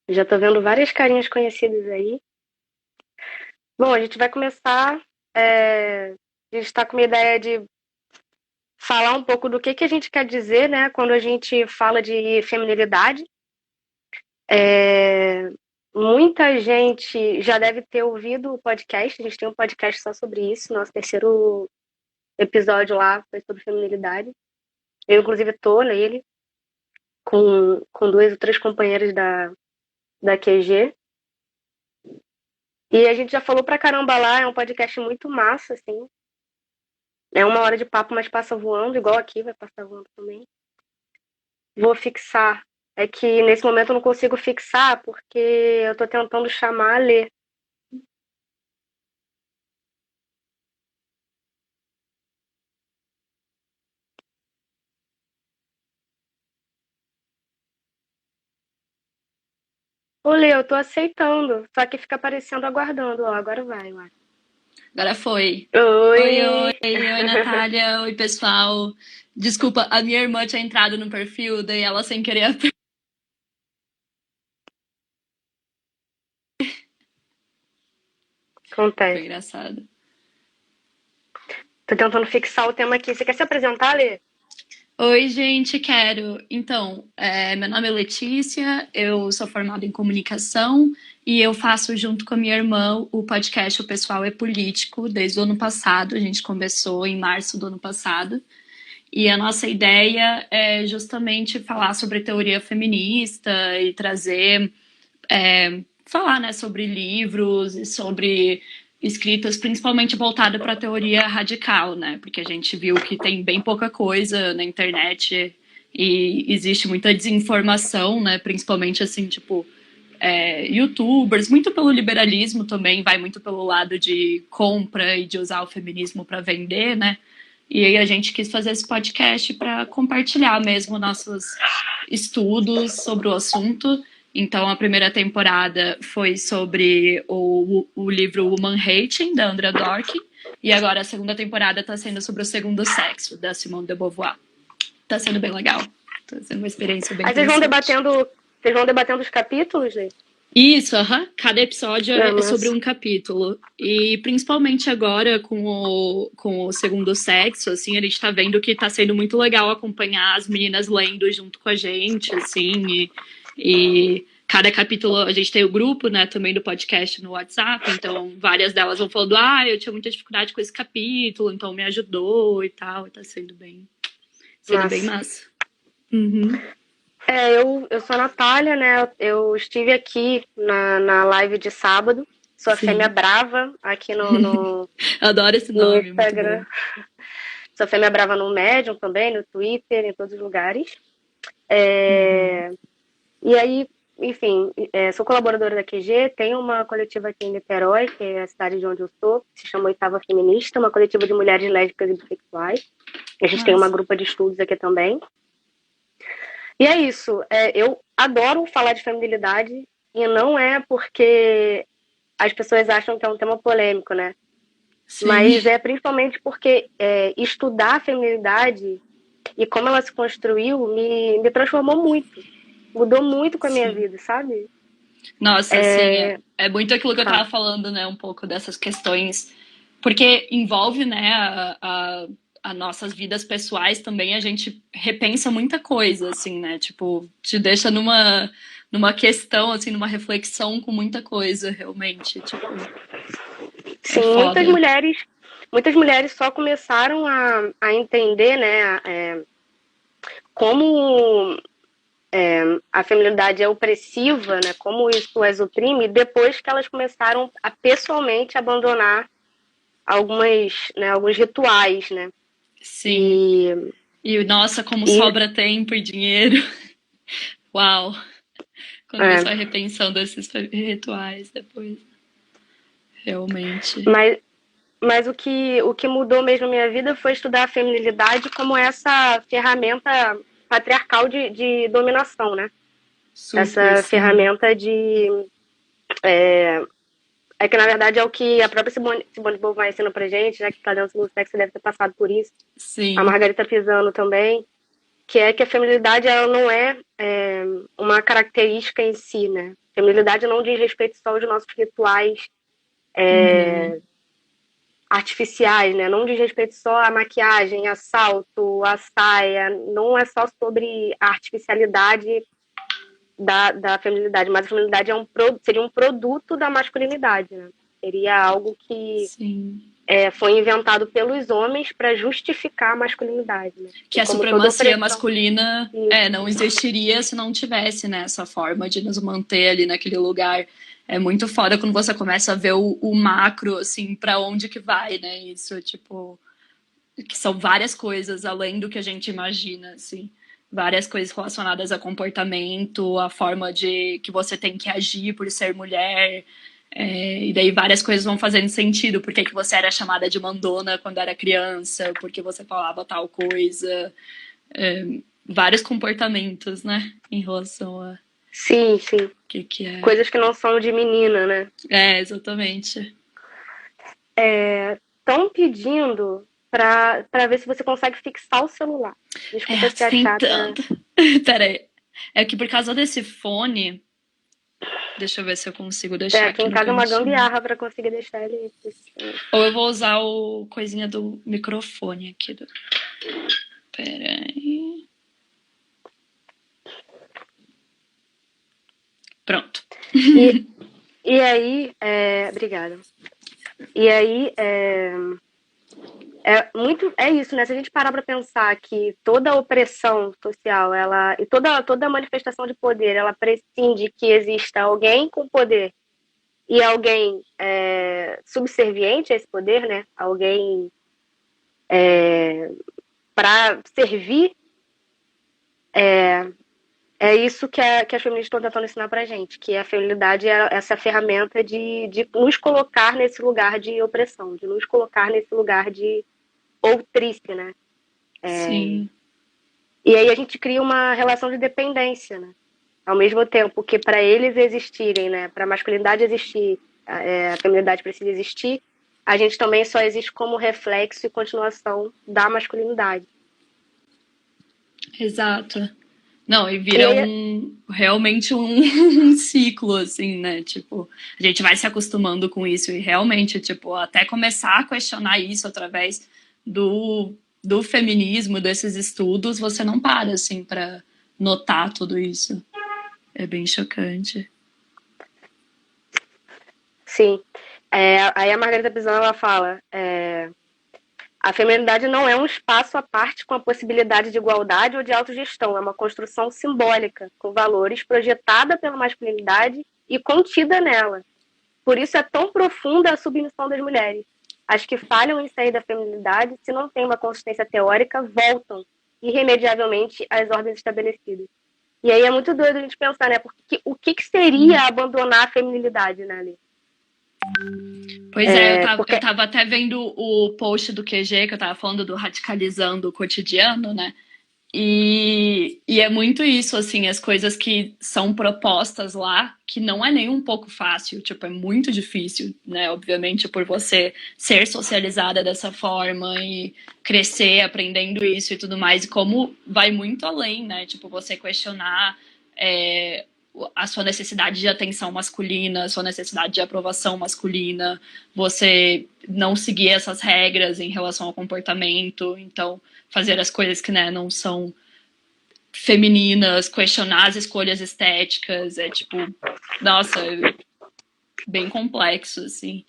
Já tô vendo várias carinhas conhecidas aí. Bom, a gente vai começar. A gente está com uma ideia de falar um pouco do que a gente quer dizer, né, quando a gente fala de feminilidade. É, Muita gente já deve ter ouvido o podcast. A gente tem um podcast só sobre isso. Nosso terceiro episódio lá foi sobre feminilidade. Eu, inclusive, tô nele com duas ou três companheiras da QG. E a gente já falou pra caramba lá. É um podcast muito massa, assim. É uma hora de papo, mas passa voando, igual aqui, vai passar voando também. Vou fixar. É que nesse momento eu não consigo fixar porque eu tô tentando chamar a Lê. Ô, Lê, eu tô aceitando. Só que fica aparecendo aguardando. Ó, agora vai, lá. Agora foi. Oi, oi, Oi! oi, Natália, oi, pessoal. Desculpa, a minha irmã tinha entrado no perfil, daí ela sem querer. Foi Acontece. engraçado. Tô tentando fixar o tema aqui. Você quer se apresentar, Lê? Oi, gente, quero. Então, meu nome é Letícia, eu sou formada em comunicação e eu faço junto com a minha irmã o podcast O Pessoal é Político desde o ano passado. A gente começou em março do ano passado. E a nossa ideia é justamente falar sobre teoria feminista e trazer falar, né, sobre livros e sobre escritas principalmente voltada para a teoria radical, né? Porque a gente viu que tem bem pouca coisa na internet e existe muita desinformação, né? Principalmente assim, tipo, YouTubers, muito pelo liberalismo também, vai muito pelo lado de compra e de usar o feminismo para vender, né? E aí a gente quis fazer esse podcast para compartilhar mesmo nossos estudos sobre o assunto. Então a primeira temporada foi sobre o livro Woman Hating, da Andrea Dworkin, e agora a segunda temporada está sendo sobre o segundo sexo, da Simone de Beauvoir. Está sendo bem legal. Está sendo uma experiência bem Aí interessante. vocês vão debatendo os capítulos, Lê? Isso, aham. Cada episódio Ah, é sobre mas... um capítulo. E principalmente agora com o segundo sexo, assim, a gente tá vendo que tá sendo muito legal acompanhar as meninas lendo junto com a gente, assim, e cada capítulo, a gente tem o grupo, né, também do podcast no WhatsApp, então várias delas vão falando, eu tinha muita dificuldade com esse capítulo, então me ajudou e tal, e tá sendo bem Massa. massa. Uhum. Eu sou a Natália, né? Eu estive aqui na live de sábado. Sou a Fêmea Sim. Brava aqui Adoro esse no nome, muito Instagram. bom. Sou a Fêmea Brava no Medium também, no Twitter, em todos os lugares. Uhum. É, E aí, enfim, sou colaboradora da QG, tenho uma coletiva aqui em Niterói, que é a cidade de onde eu sou, que se chama Oitava Feminista, uma coletiva de mulheres lésbicas e bissexuais. A gente tem uma Massa. grupa de estudos aqui também. E é isso. Eu adoro falar de feminilidade e não é porque as pessoas acham que é um tema polêmico, né? Sim. Mas é principalmente porque estudar a feminilidade e como ela se construiu me transformou muito. Mudou muito com a minha Sim. vida, sabe? Nossa, assim, é muito aquilo que eu Fala. tava falando, né? Um pouco dessas questões. Porque envolve, né, a nossas vidas pessoais também, a gente repensa muita coisa, assim, né? Tipo, te deixa numa questão, assim, numa reflexão com muita coisa, realmente. Tipo, é Sim, foda. muitas mulheres só começaram a entender, né, como a feminilidade é opressiva, né, como isso as oprime, depois que elas começaram a pessoalmente abandonar alguns rituais, né, Sim. e, E, nossa, como e sobra tempo e dinheiro. Uau. Quando você é, vai repensando esses rituais depois. Realmente. mas, mas o que mudou mesmo a minha vida foi estudar a feminilidade como essa ferramenta patriarcal de dominação, né? Super, Essa sim. ferramenta de. É que, na verdade, é o que a própria Simone de Beauvoir ensina pra gente, né? Que tá dentro do sexo deve ter passado por isso. A Sim. Margarita Pisano também. que é que a feminilidade ela não é, uma característica em si, né? Feminilidade não diz respeito só aos nossos rituais artificiais, né? Não diz respeito só à maquiagem, a salto, a saia. Não é só sobre a artificialidade da feminilidade, mas a feminilidade seria um produto da masculinidade, né? Seria algo que foi inventado pelos homens para justificar a masculinidade. Né? Que a supremacia masculina não existiria se não tivesse, né, essa forma de nos manter ali naquele lugar. É muito foda quando você começa a ver o macro, assim, para onde que vai, né? Isso, tipo, que são várias coisas além do que a gente imagina, assim. Várias coisas relacionadas a comportamento, a forma de que você tem que agir por ser mulher. E daí várias coisas vão fazendo sentido. Por que você era chamada de mandona quando era criança? Por que você falava tal coisa? Vários comportamentos, né? Em relação a... Sim, sim. Que é... Coisas que não são de menina, né? Exatamente. Estão pedindo para ver se você consegue fixar o celular. Desculpa se achar. Peraí. É que por causa desse fone... Deixa eu ver se eu consigo deixar aqui em casa é uma gambiarra para conseguir deixar ele... Ou eu vou usar o coisinha do microfone aqui. Peraí. Pronto. E aí... Obrigada. E aí... É isso, né? Se a gente parar para pensar que toda opressão social, e toda manifestação de poder, ela prescinde que exista alguém com poder e alguém subserviente a esse poder, né? Alguém para servir. É isso que as feministas estão tentando ensinar pra gente, que a feminilidade é essa ferramenta de nos colocar nesse lugar de opressão, de nos colocar nesse lugar de outrice, né? Sim. E aí a gente cria uma relação de dependência, né? Ao mesmo tempo que para eles existirem, né? Para a masculinidade existir, a feminilidade precisa existir, a gente também só existe como reflexo e continuação da masculinidade. Exato. Não, e vira realmente um ciclo, assim, né? Tipo, a gente vai se acostumando com isso e realmente, tipo, até começar a questionar isso através do feminismo, desses estudos, você não para, assim, para notar tudo isso. É bem chocante. Sim. Aí a Margarida Pisano, ela fala... A feminilidade não é um espaço à parte com a possibilidade de igualdade ou de autogestão. É uma construção simbólica, com valores, projetada pela masculinidade e contida nela. Por isso é tão profunda a submissão das mulheres. As que falham em sair da feminilidade, se não têm uma consistência teórica, voltam irremediavelmente às ordens estabelecidas. E aí é muito doido a gente pensar, né? Porque o que seria abandonar a feminilidade, né, Ali? Pois eu tava até vendo o post do QG, que eu tava falando do radicalizando o cotidiano, né? E é muito isso, assim, as coisas que são propostas lá, que não é nem um pouco fácil, tipo, é muito difícil, né? Obviamente, por você ser socializada dessa forma e crescer aprendendo isso e tudo mais, e como vai muito além, né? Tipo, você questionar a sua necessidade de atenção masculina, a sua necessidade de aprovação masculina, você não seguir essas regras em relação ao comportamento, então fazer as coisas que, né, não são femininas, questionar as escolhas estéticas, tipo, nossa, bem complexo, assim.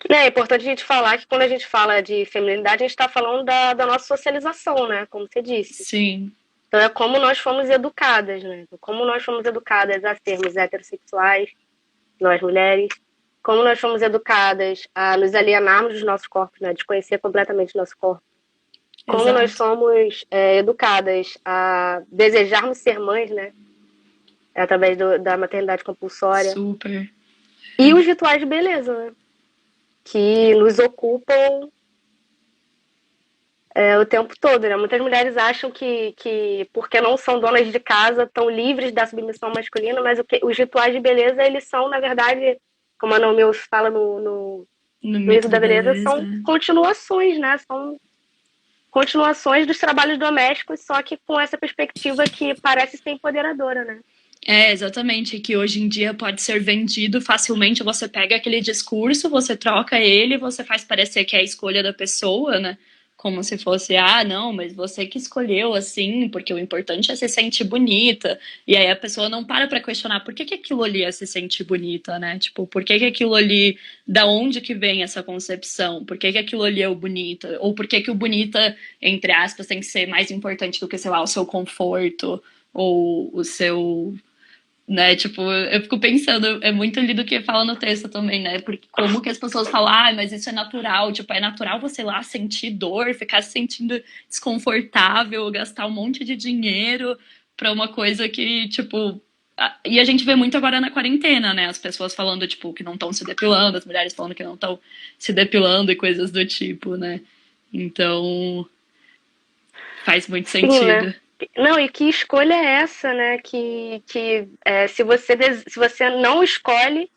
É importante a gente falar que quando a gente fala de feminilidade, a gente está falando da nossa socialização, né, como você disse. Sim. Então é como nós fomos educadas, né? Como nós fomos educadas a sermos heterossexuais, nós mulheres, como nós fomos educadas a nos alienarmos dos nossos corpos, né? Desconhecer completamente o nosso corpo. Como Exato. nós somos educadas a desejarmos ser mães, né? Através da maternidade compulsória. Super. E os rituais de beleza, né? Que nos ocupam o tempo todo, né? Muitas mulheres acham que porque não são donas de casa, estão livres da submissão masculina, mas os rituais de beleza, eles são, na verdade, como a Naomi fala no Mito da Beleza, são continuações, né? São continuações dos trabalhos domésticos, só que com essa perspectiva que parece ser empoderadora, né? Exatamente, que hoje em dia pode ser vendido facilmente. Você pega aquele discurso, você troca ele, você faz parecer que é a escolha da pessoa, né? Como se fosse, não, mas você que escolheu assim, porque o importante é se sentir bonita. E aí a pessoa não para questionar por que aquilo ali é se sentir bonita, né? Tipo, por que aquilo ali, da onde que vem essa concepção? Por que aquilo ali é o bonita? Ou por que o bonita, entre aspas, tem que ser mais importante do que, sei lá, o seu conforto ou o seu, né, tipo, eu fico pensando, é muito ali do que fala no texto também, né, porque como que as pessoas falam, mas isso é natural, tipo, é natural você lá sentir dor, ficar se sentindo desconfortável, gastar um monte de dinheiro pra uma coisa que, tipo, e a gente vê muito agora na quarentena, né, as pessoas falando, tipo, que não estão se depilando, as mulheres falando que não estão se depilando e coisas do tipo, né, então faz muito Sim, né? sentido. Não, e que escolha é essa, né? Se você não escolhe,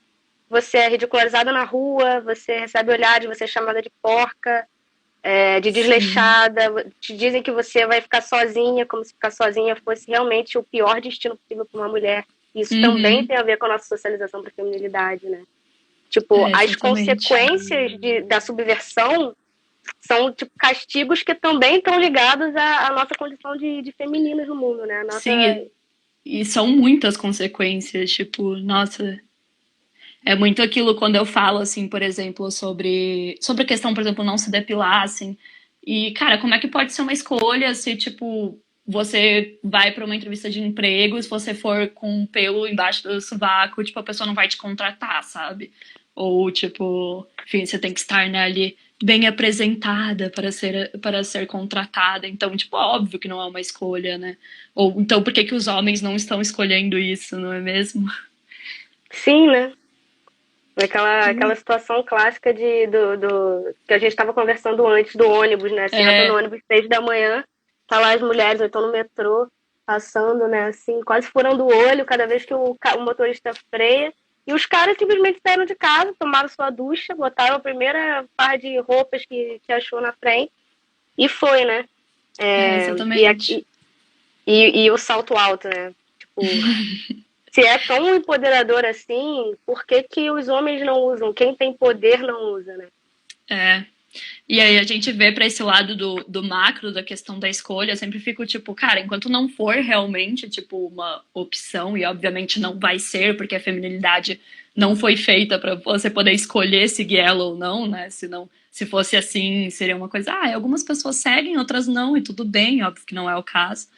você é ridicularizada na rua, você recebe olhares, você é chamada de porca, de Sim. desleixada, te dizem que você vai ficar sozinha, como se ficar sozinha fosse realmente o pior destino possível para uma mulher. Isso também Uhum. tem a ver com a nossa socialização para a feminilidade, né? Tipo, as Exatamente. consequências da subversão são tipo castigos que também estão ligados à nossa condição de femininas no mundo, né? A nossa. Sim, e são muitas consequências, tipo, nossa, é muito aquilo quando eu falo, assim, por exemplo, sobre a questão, por exemplo, não se depilar, assim, e, cara, como é que pode ser uma escolha se, tipo, você vai para uma entrevista de emprego, se você for com um pelo embaixo do sovaco, tipo, a pessoa não vai te contratar, sabe? Ou, tipo, enfim, você tem que estar, né, ali bem apresentada para ser contratada. Então, tipo, óbvio que não é uma escolha, né? Ou então, por que que os homens não estão escolhendo isso, não é mesmo? Sim, né? Aquela situação clássica que a gente estava conversando antes do ônibus, né? Você entra no É, ônibus 6 da manhã, tá lá as mulheres, ou então no metrô, passando, né? Assim, quase furando o olho cada vez que o motorista freia. E os caras simplesmente saíram de casa, tomaram sua ducha, botaram a primeira par de roupas que achou na frente e foi, né? E, exatamente. e o salto alto, né? Tipo, se é tão empoderador assim, por que que os homens não usam? Quem tem poder não usa, né? É. E aí a gente vê para esse lado do macro, da questão da escolha, eu sempre fico tipo, cara, enquanto não for realmente, tipo, uma opção, e obviamente não vai ser, porque a feminilidade não foi feita para você poder escolher seguir ela ou não, né? Se fosse assim, seria uma coisa, algumas pessoas seguem, outras não, e tudo bem, óbvio que não é o caso.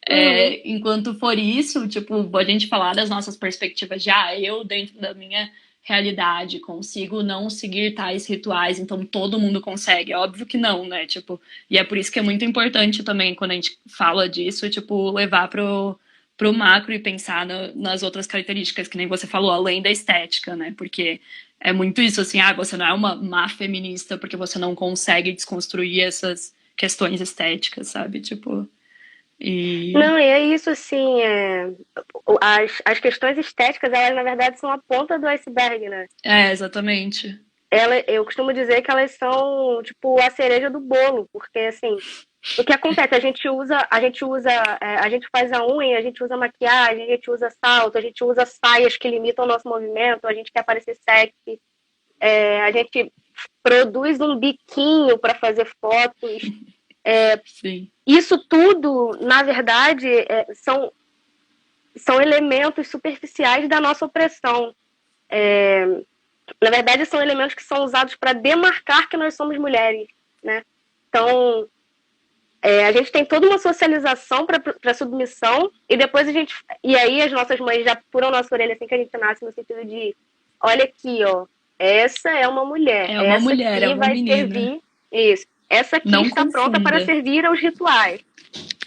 Uhum. Enquanto for isso, tipo, a gente falar das nossas perspectivas de, eu dentro da minha realidade consigo não seguir tais rituais, então todo mundo consegue. É óbvio que não, né? Tipo, e é por isso que é muito importante também, quando a gente fala disso, tipo, levar pro macro e pensar nas outras características, que nem você falou, além da estética, né? Porque é muito isso, assim, você não é uma má feminista porque você não consegue desconstruir essas questões estéticas, sabe? Tipo, e Não, e é isso, assim, as questões estéticas, elas na verdade são a ponta do iceberg, né? exatamente. Eu costumo dizer que elas são, tipo, a cereja do bolo, porque, assim, o que acontece? A gente faz a unha, a gente usa maquiagem, a gente usa salto, a gente usa saias que limitam o nosso movimento, a gente quer parecer sexy, a gente produz um biquinho para fazer fotos. Sim. Isso tudo, na verdade, são elementos superficiais da nossa opressão. Na verdade, são elementos que são usados para demarcar que nós somos mulheres, né? Então, a gente tem toda uma socialização para submissão e aí as nossas mães já furam nossa orelha assim que a gente nasce, no sentido de, olha aqui, ó, essa é uma mulher, É uma essa mulher, é aqui uma vai menina. servir isso, essa aqui Não está pronta para confunda. servir aos rituais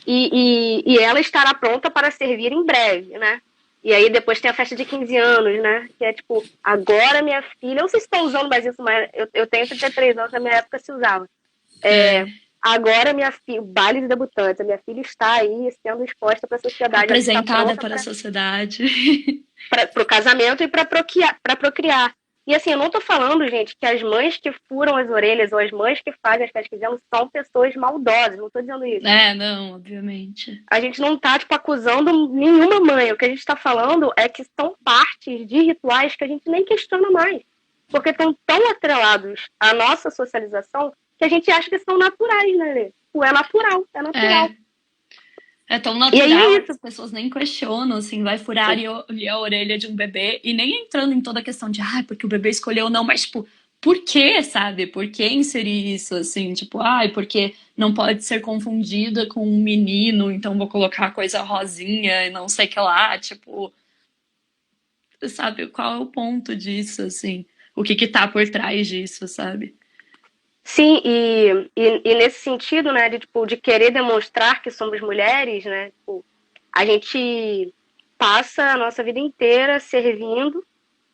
e ela estará pronta para servir em breve, né? E aí depois tem a festa de 15 anos, né? Que é tipo, agora minha filha, eu não sei se estão usando mais isso, mas eu tenho 33 anos, na minha época se usava. É, Agora minha filha, o baile de debutantes, a minha filha está aí sendo exposta para a sociedade, ela está apresentada pronta para a sociedade. para o casamento e para procriar. E assim, eu não tô falando, gente, que as mães que furam as orelhas ou as mães que fazem as pesquisas são pessoas maldosas, não tô dizendo isso. É, não, obviamente. A gente não tá, tipo, acusando nenhuma mãe. O que a gente tá falando é que são partes de rituais que a gente nem questiona mais. Porque estão tão atrelados à nossa socialização que a gente acha que são naturais, né, Lê? É natural, é natural. É tão E aí natural é que isso. as pessoas nem questionam, assim, vai furar ali a orelha de um bebê e nem entrando em toda a questão de, porque o bebê escolheu não, mas, tipo, por que, sabe? Por que inserir isso, assim? Tipo, porque não pode ser confundida com um menino, então vou colocar coisa rosinha e não sei o que lá, tipo, sabe? Qual é o ponto disso, assim? O que tá por trás disso, sabe? Sim, e nesse sentido, né, de, tipo, de querer demonstrar que somos mulheres, né, tipo, a gente passa a nossa vida inteira servindo,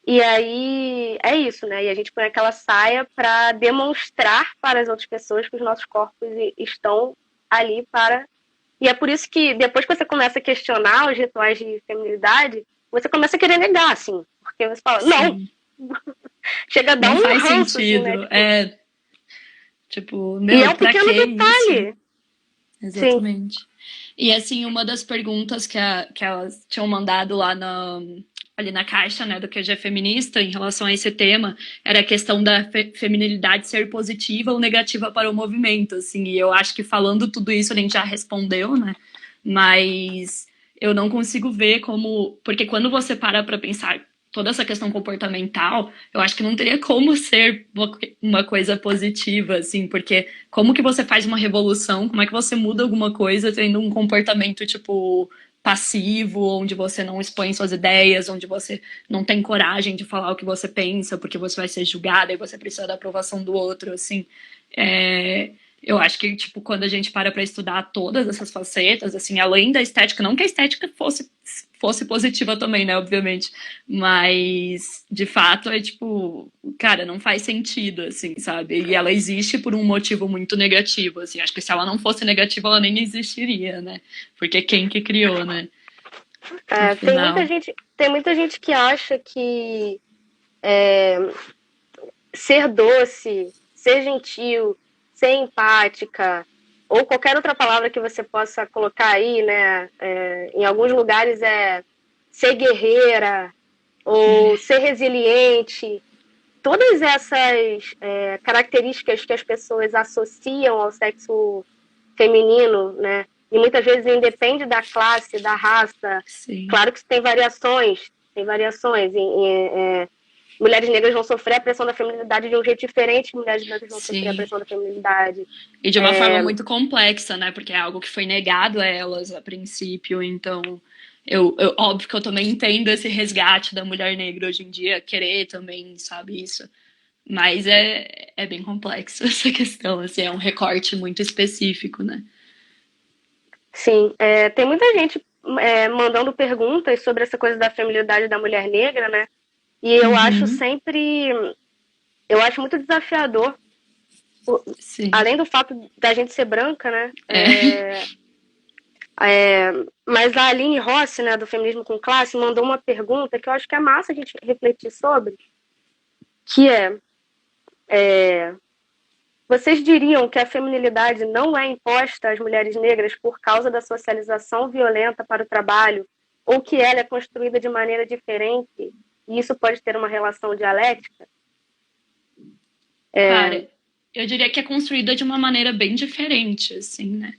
e aí é isso, né, e a gente põe aquela saia para demonstrar para as outras pessoas que os nossos corpos estão ali para... E é por isso que depois que você começa a questionar os rituais de feminilidade, você começa a querer negar, assim, porque você fala, não, Sim. chega a dar Não um faz ranço, assim, né, sentido. tipo, Meu, e é um pra pequeno que isso? detalhe. Sim. Exatamente. E assim, uma das perguntas que elas tinham mandado ali na caixa, né, do QG Feminista, em relação a esse tema, era a questão da feminilidade ser positiva ou negativa para o movimento, assim, e eu acho que falando tudo isso a gente já respondeu, né, mas eu não consigo ver como, porque quando você para pensar toda essa questão comportamental, eu acho que não teria como ser uma coisa positiva, assim, porque como que você faz uma revolução, como é que você muda alguma coisa tendo um comportamento, tipo, passivo, onde você não expõe suas ideias, onde você não tem coragem de falar o que você pensa, porque você vai ser julgada e você precisa da aprovação do outro, assim. Eu acho que, tipo, quando a gente para estudar todas essas facetas, assim, além da estética, não que a estética fosse positiva também, né, obviamente, mas, de fato, é tipo, cara, não faz sentido, assim, sabe? E ela existe por um motivo muito negativo, assim, acho que se ela não fosse negativa, ela nem existiria, né? Porque quem que criou, né? No final. Tem muita gente que acha que ser doce, ser gentil, ser empática, ou qualquer outra palavra que você possa colocar aí, né? Em alguns lugares é ser guerreira ou ser resiliente. Todas essas características que as pessoas associam ao sexo feminino, né? E muitas vezes independe da classe, da raça. Sim. Claro que tem variações. Mulheres negras vão sofrer a pressão da feminilidade de um jeito diferente que mulheres brancas vão sofrer a pressão da feminilidade. E de uma forma muito complexa, né? Porque é algo que foi negado a elas a princípio, então... óbvio que eu também entendo esse resgate da mulher negra hoje em dia, querer também, sabe, isso. Mas é bem complexo essa questão, assim, é um recorte muito específico, né? Sim, tem muita gente mandando perguntas sobre essa coisa da feminilidade da mulher negra, né? E eu acho muito desafiador, além do fato da gente ser branca, né? Mas a Aline Rossi, né, do Feminismo com Classe, mandou uma pergunta que eu acho que é massa a gente refletir sobre, que vocês diriam que a feminilidade não é imposta às mulheres negras por causa da socialização violenta para o trabalho, ou que ela é construída de maneira diferente, e isso pode ter uma relação dialética? Cara, eu diria que é construída de uma maneira bem diferente, assim, né?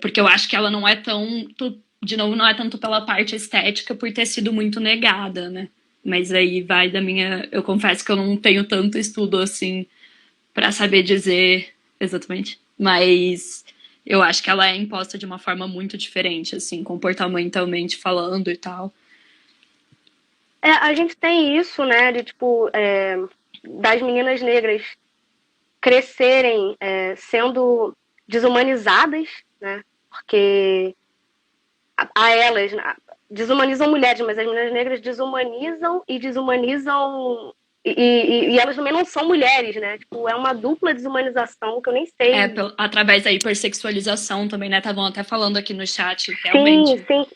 Porque eu acho que ela não é de novo, não é tanto pela parte estética por ter sido muito negada, né? Mas aí vai da minha... Eu confesso que eu não tenho tanto estudo, assim, para saber dizer exatamente. Mas eu acho que ela é imposta de uma forma muito diferente, assim, comportamentalmente falando e tal. A gente tem isso, né, de tipo, das meninas negras crescerem sendo desumanizadas, né, porque a elas desumanizam mulheres, mas as meninas negras desumanizam e elas também não são mulheres, né? Tipo, é uma dupla desumanização que eu nem sei. Através da hipersexualização também, né? Estavam até falando aqui no chat, realmente. Sim.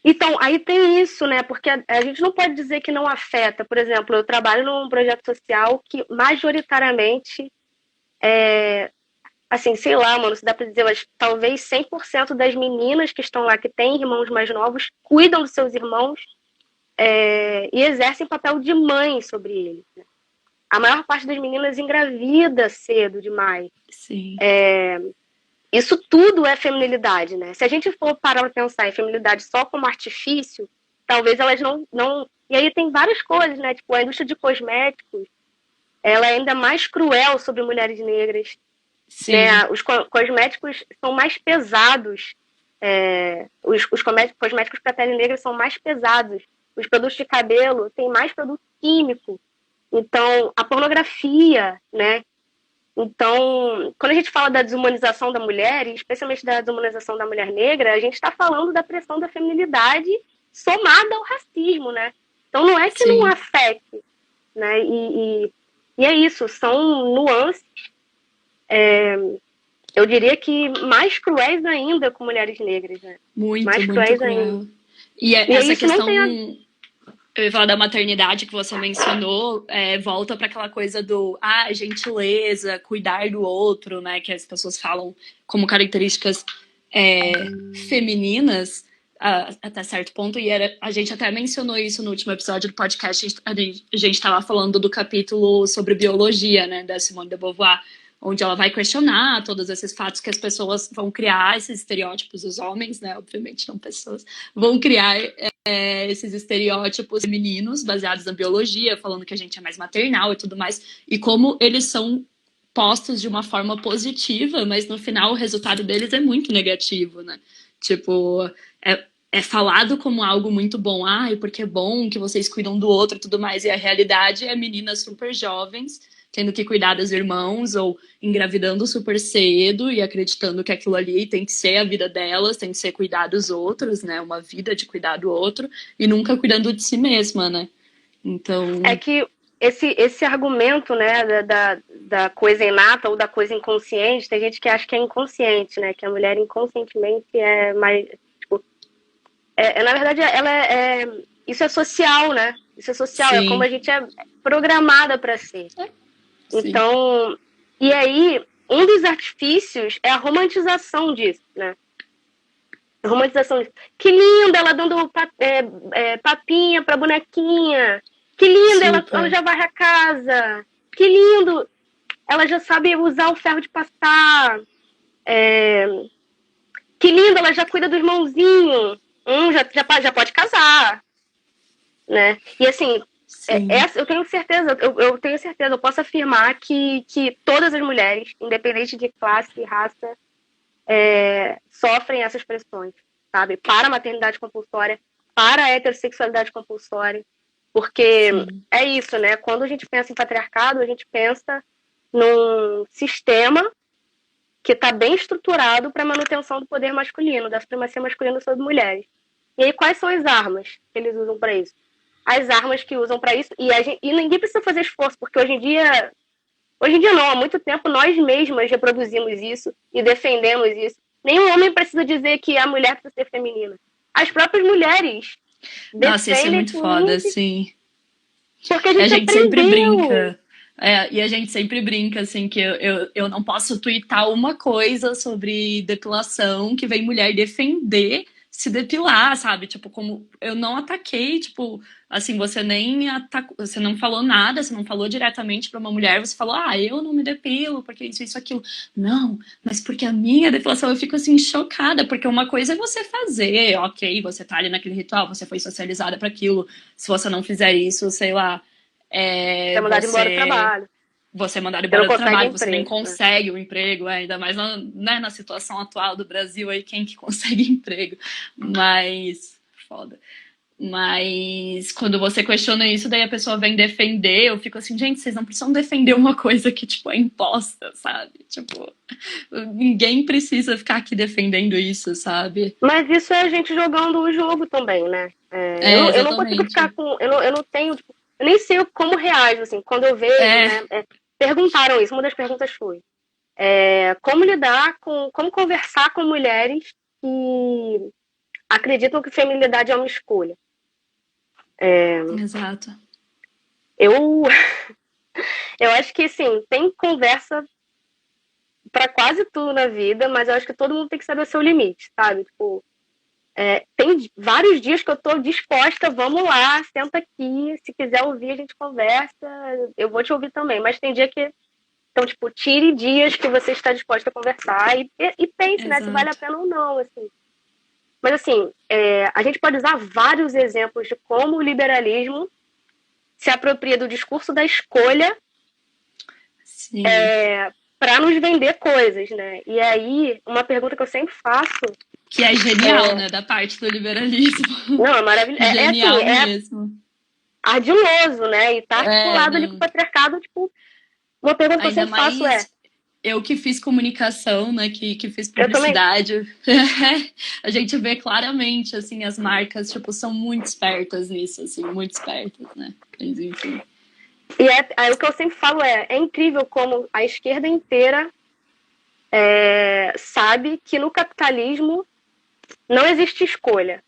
Então, aí tem isso, né? Porque a gente não pode dizer que não afeta. Por exemplo, eu trabalho num projeto social que majoritariamente, assim, sei lá, mano, se dá pra dizer, mas talvez 100% das meninas que estão lá, que têm irmãos mais novos, cuidam dos seus irmãos e exercem papel de mãe sobre eles. Né? A maior parte das meninas engravida cedo demais. Sim. Isso tudo é feminilidade, né? Se a gente for parar para pensar em feminilidade só como artifício, talvez elas não... E aí tem várias coisas, né? Tipo, a indústria de cosméticos, ela é ainda mais cruel sobre mulheres negras. Sim. Né? Os cosméticos são mais pesados. Os cosméticos para pele negra são mais pesados. Os produtos de cabelo têm mais produto químico. Então, a pornografia, né? Então, quando a gente fala da desumanização da mulher, e especialmente da desumanização da mulher negra, a gente está falando da pressão da feminilidade somada ao racismo, né? Então, não é que Sim. não afete, né? E é isso, são nuances, eu diria que mais cruéis ainda com mulheres negras, né? Muito, mais muito cruéis cruel. ainda. E essa isso questão... não tem Eu ia falar da maternidade que você mencionou, volta para aquela coisa do gentileza, cuidar do outro, né? Que as pessoas falam como características femininas até certo ponto. E a gente até mencionou isso no último episódio do podcast. A gente estava falando do capítulo sobre biologia, né? Da Simone de Beauvoir, onde ela vai questionar todos esses fatos que as pessoas vão criar, esses estereótipos, os homens, né? Obviamente não pessoas, vão criar esses estereótipos femininos baseados na biologia, falando que a gente é mais maternal e tudo mais, e como eles são postos de uma forma positiva, mas no final o resultado deles é muito negativo, né? Tipo, é falado como algo muito bom, porque é bom que vocês cuidam do outro e tudo mais, e a realidade é meninas super jovens tendo que cuidar dos irmãos ou engravidando super cedo e acreditando que aquilo ali tem que ser a vida delas, tem que ser cuidar dos outros, né? Uma vida de cuidar do outro e nunca cuidando de si mesma, né? Então... É que esse argumento, né, da coisa inata ou da coisa inconsciente, tem gente que acha que é inconsciente, né? Que a mulher inconscientemente é mais... Tipo, na verdade, isso é social, né? Isso é social, Sim. É como a gente é programada para ser. Sim. Então, e aí, um dos artifícios é a romantização disso, né? A romantização disso. Que linda, ela dando papinha pra bonequinha. Que linda, ela já varre a casa. Que lindo, ela já sabe usar o ferro de passar. Que lindo, ela já cuida do irmãozinho. Já pode casar. Né? E assim, eu tenho certeza, eu posso afirmar que todas as mulheres, independente de classe e raça, sofrem essas pressões, sabe? Para a maternidade compulsória, para a heterossexualidade compulsória, porque é isso, né? Quando a gente pensa em patriarcado, a gente pensa num sistema que está bem estruturado para a manutenção do poder masculino, da supremacia masculina sobre mulheres. E aí, quais são as armas que eles usam para isso? As armas que usam para isso, e ninguém precisa fazer esforço, porque hoje em dia não, há muito tempo nós mesmas reproduzimos isso e defendemos isso. Nenhum homem precisa dizer que a mulher precisa ser feminina. As próprias mulheres Nossa, isso é muito foda, sim. Porque a gente sempre brinca. E a gente sempre brinca, assim, que eu não posso twittar uma coisa sobre depilação que vem mulher defender se depilar, sabe? Tipo, como eu não ataquei, tipo, assim, você nem atacou, você não falou nada, você não falou diretamente pra uma mulher, você falou, eu não me depilo, porque isso, aquilo. Não, mas porque a minha depilação, eu fico, assim, chocada, porque uma coisa é você fazer, ok, você tá ali naquele ritual, você foi socializada para aquilo, se você não fizer isso, sei lá, você é mandado embora do trabalho. Você é mandado embora do trabalho, você nem consegue o emprego, ainda mais na situação atual do Brasil, aí quem que consegue emprego? Mas, foda. Mas quando você questiona isso, daí a pessoa vem defender, eu fico assim, gente, vocês não precisam defender uma coisa que, tipo, é imposta, sabe? Tipo, ninguém precisa ficar aqui defendendo isso, sabe? Mas isso é a gente jogando o jogo também, né? Eu não consigo ficar com... Eu não tenho... Tipo, eu nem sei como reage, assim, quando eu vejo, né? Perguntaram isso, uma das perguntas foi como lidar com... Como conversar com mulheres que acreditam que feminilidade é uma escolha. Exato. Eu acho que, sim, tem conversa para quase tudo na vida, mas eu acho que todo mundo tem que saber o seu limite, sabe? Tipo, tem vários dias que eu tô disposta, vamos lá, senta aqui, se quiser ouvir a gente conversa, eu vou te ouvir também, mas tem dia que, então, tipo, tire dias que você está disposta a conversar e pense, né, se vale a pena ou não, assim. Mas, assim, a gente pode usar vários exemplos de como o liberalismo se apropria do discurso da escolha para nos vender coisas, né? E aí, uma pergunta que eu sempre faço... Que é genial, né? Da parte do liberalismo. Não, é maravilhoso. Genial mesmo. Ardiloso, né? E tá articulado ali com o patriarcado, tipo... Uma pergunta que eu sempre faço eu que fiz comunicação, né, que fiz publicidade, a gente vê claramente, assim, as marcas, tipo, são muito espertas nisso, assim, muito espertas, né? Mas, enfim. E aí o que eu sempre falo é incrível como a esquerda inteira sabe que no capitalismo não existe escolha.